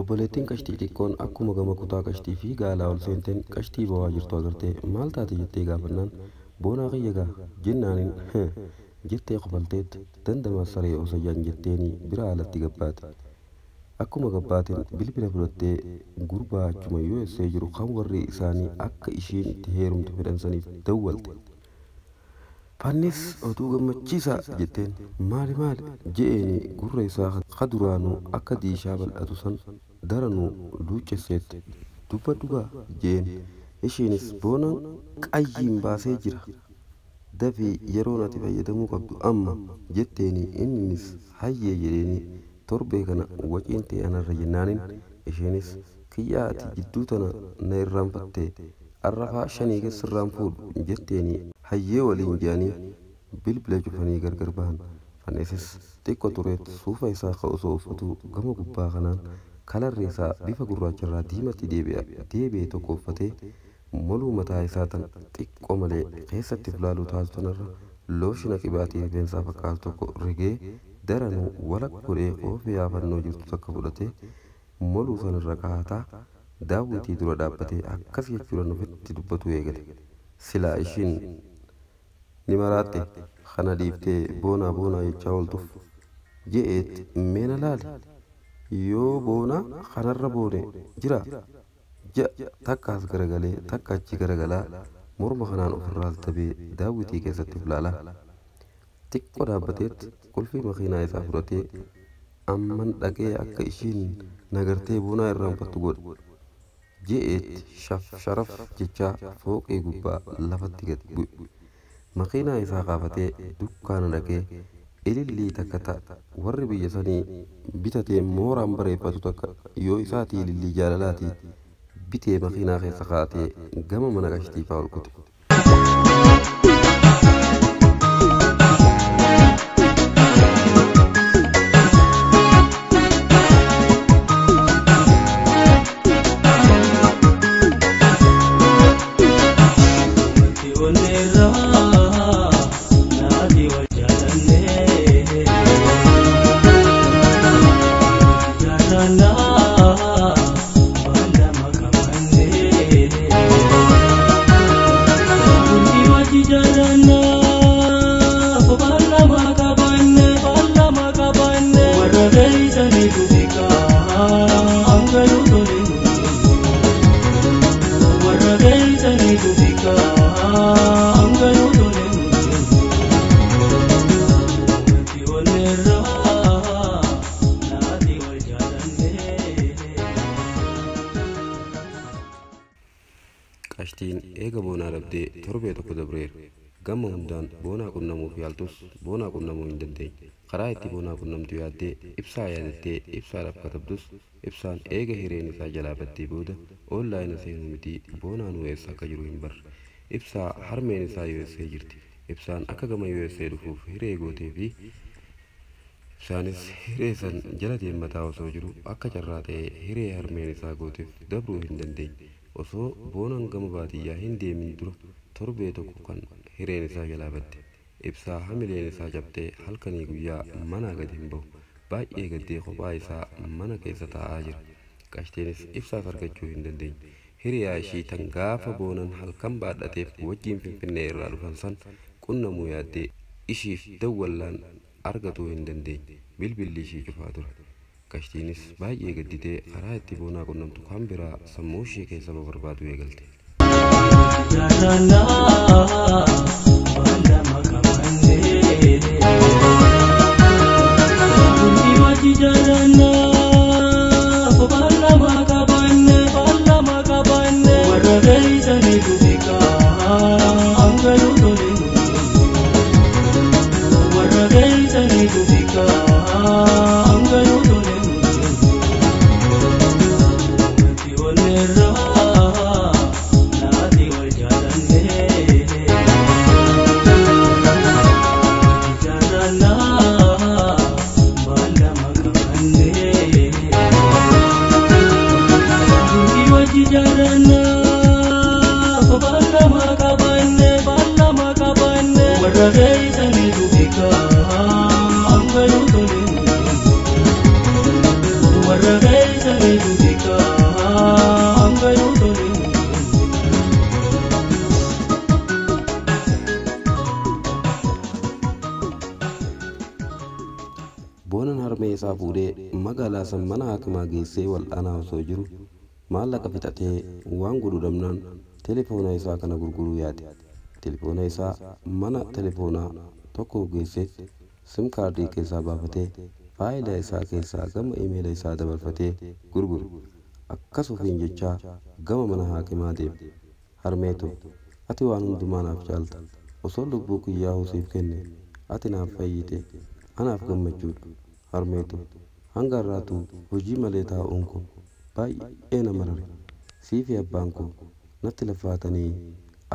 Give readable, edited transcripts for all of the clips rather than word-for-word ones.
Obboleettiin qashtii xiqqoon akkuma gama kutaa qashtii fi gaalaa ol seenteen qashtii ba'aa jirtu agartee maal taate jettee gaafannaan boonaa kiyya gaa jennaaniin jettee qofalteet dandamaa saree osoo jaan jetteeni bira alatti gabbaate. Akkuma gabbaateen bilbila fudhattee gurbaa achuma USA jiru kan warri isaanii akka ishiin itti heerumtu fedhansaniif dawwalte. Fannis oduu gammachiisaa jetteen maali je'eeni gurra isaa kaduraanuu akka diishaa bal'atu san daranuu luuccesseet dubbadhugaa jeen ishiinis boonaan qayyiin baasee jira dafii yeroon ati fayyadamuu qabdu amma jetteeni innis hayyee jedheeni torbee kana waciin ta'e anarra jennaaniin ishiinis kiyyaa ati jidduu tana na irraanfattee arrafaa shanii keessirraan fuudhu jetteeni hayyee waliin jedhanii bilbila cufanii gargar bahan. Fannisis xiqqoo tureet suufa isaa osoo uffatu gama gubbaa kanaan kalarri isaa bifa gurraacharraa diimatti deebi'ee tokko uffatee moluu mataa isaa tan xiqqoo malee keessatti filaaluu taasisu tanarra looshina qibaatii rifeensaa fakkaatu tokko rigee daranuu walak godhee qoofee yaafannoo jirtu takka fudhatee moluu sanarra kaataa daawwitii dura dhaabbatee akkas jechuudhaan ofitti dubbatu eegale. Silaa ishiin ni maraatte kana dhiiftee boonaa jechaa ooltuuf je'eet meena laali yoo boonaa kanarra boone jira ja'a takkaas garagalee takka achi garagalaa morma kanaan ofirraa tabee daawwitii keessatti filaalaa xiqqoo dhaabbateet qulfii makiinaa isaa fudhatee amman dhaqee akka ishiin nagartee boonaa irraanfattu godhe je'eet sharaf jechaa fooqee gubbaa lafatti gad bu'e. Makiinaa isaa kaafatee dukkaana dhaqee ilillii takka ta'a warri biyya sanii bitatee mooraan bareeffatu takka yoo isaatii ilillii jaalalaatii bitee makiinaa keessa kaatee gama mana qashtiifaa ol kute. Qashtiin eega boonaa dhabdee torbee tokko dabreera. Gama hundaan boonaa qunnamuuf yaaltus boonaa qunnamuu hin dandeenye. Karaa itti boonaa qunnamtu yaaddee ibsaa yaadattee ibsaadhaaf katabdus ibsaan eega hireen isaa jalaa baddee booda oonlaayina seenuu miti boonaan USA akka jiru hin barre. Ibsaa harmeen isaa USA jirti. Ibsaan akka gama USA dhufuuf hiree gootee fi isaanis hiree san jala deemataa osoo jiru akka carraa ta'ee hiree harmeen isaa gooteef dabruu hin dandeenye. Osoo boonaan gama baadiyyaa hin deemin dura torbee tokko kan hireen isaa jalaa badde. Ibsaa hamileen isaa cabtee halkanii guyyaa manaa gadi hin bahu. Baay'ee gaddee kophaa isaa mana keessa taa'aa jira. Qashteenis ibsaas argachuu hin dandeenye. Hiriyaa ishii tan gaafa boonaan halkan baadhateef wajjiin Finfinnee irraa dhufan san qunnamuu yaaddee ishiif dawwallaan argatuu hin dandeenye. Bilbilli ishii cufaa ture. Qashtiinis baay'ee gadditee karaa itti boonaa qunnamtu kan biraa sammuu ishee keessa barbaadu eegalte. Warra beeytanii dubbika hanga yoo tole harmee isaa fuudhee magaalaa san mana haakimaa geessee wal'aanaa osoo jiru maallaqa fixatee waan godhu dhabnaan telefoona isaa kana gurguruu yaade. Telefoona isaa mana telefoonaa tokko geessee sim kaardii keessaa baafatee faayilaa isaa keessaa gama imeela isaa dabarfatee gurgure. Akkas ofiin jechaa gama mana haakimaa deeme. Harmeeto ati waan hundumaa naaf caalta. Osoo lubbuu kiyyaa siif kenne ati naaf fayyite anaaf gammachuudha. Harmeeto hanga har'aatu hojii malee taa'uun kun baay'ee nama rare. Siifi abbaan koo natti lafaatanii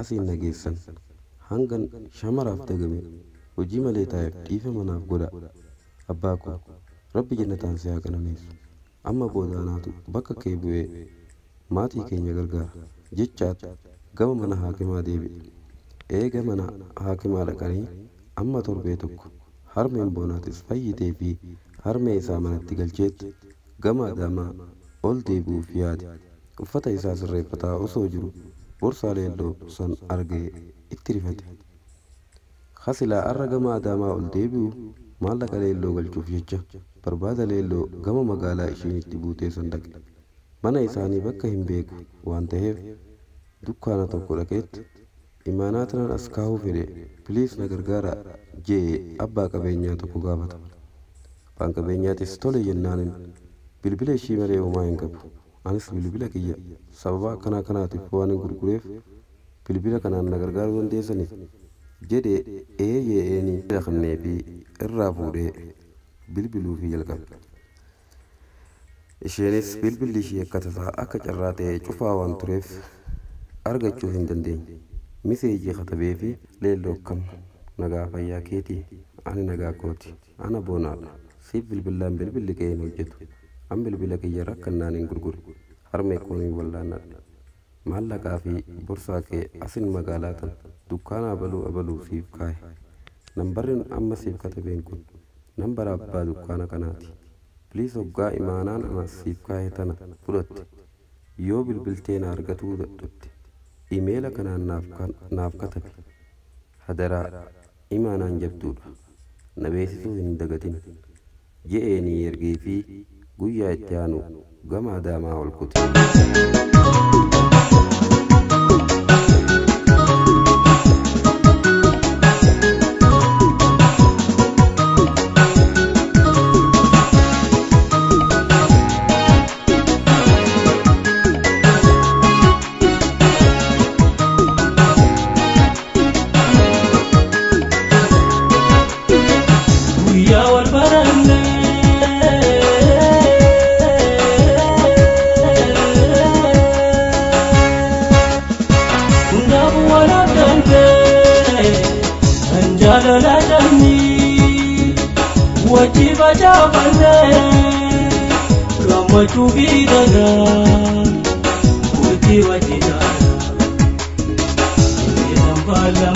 asiin nageessan hangan shamaraaf dagame hojii malee taa'eef dhiifama naaf godha. Abbaa koo rabbi jannataan si haa qananeessu. Amma boodaanaatu bakka kee bu'ee maatii keenya gargaara jechaat gama mana haakimaa deebi'e. Eega mana haakimaa dhaqanii amma torbee tokko harmeen boonaatis fayyitee fi harmee isaa manatti galcheetti gama adaamaa ol deebi'uuf yaade. Uffata isaa sirreeffataa osoo jiru borsaa leelloo san argee itti rifate. Hasilaa arra gama adaamaa ol deebi'u maallaqa leelloo galchuuf jecha barbaada leelloo gama magaalaa ishiin itti buutee san dhaqe. Mana isaanii bakka hin beeku waan ta'eef dukkaana tokko dhaqeetti imaanaa tanaan as kaa'uu fedhe piliis na gargaara jee abbaa qabeenyaa tokko gaafata. Abbaan qabeenyaatis tole jennaanin bilbila ishii malee homaa hin qabu. Anis bilbila kiyya sababa akkanaa kanaatiif waan hin gurgureef bilbila kanaan na gargaaruu dandeessaniif jedhee eeyyee dhaqnee fi irraa fuudhee bilbiluu fi jalqabe. Isheenis bilbilli ishii akka tasaa akka carraa ta'ee cufaa waan tureef argachuu hin dandeenye. Miseejii katabee fi leelloo akkam nagaa fayyaa keetii ani nagaa kooti ana boonaadha siif bilbilaan bilbilli kee hin hojjetu an bilbila kiyya rakkannaan hin gurgure harmee koonii wallaanadha maallaqaa fi borsaa kee asin magaalaa tan dukkaana abaluu siif kaaye. Nambarri amma siif katabeen kun nambara abbaa dukkaana kanaati. Piliis hoggaa imaanaan ana siif kaaye tana fudhatte yoo bilbiltee na argatuu dadhabde imeela kanaan naaf katabe. Hadaraa imaanaan jabduudha na beeksisuu hin dagatin je'eenii ergee fi guyyaa itti aanu gama adaamaa ol kute. Wajiba jabane Ramachu bidana Uti wajidana Nambala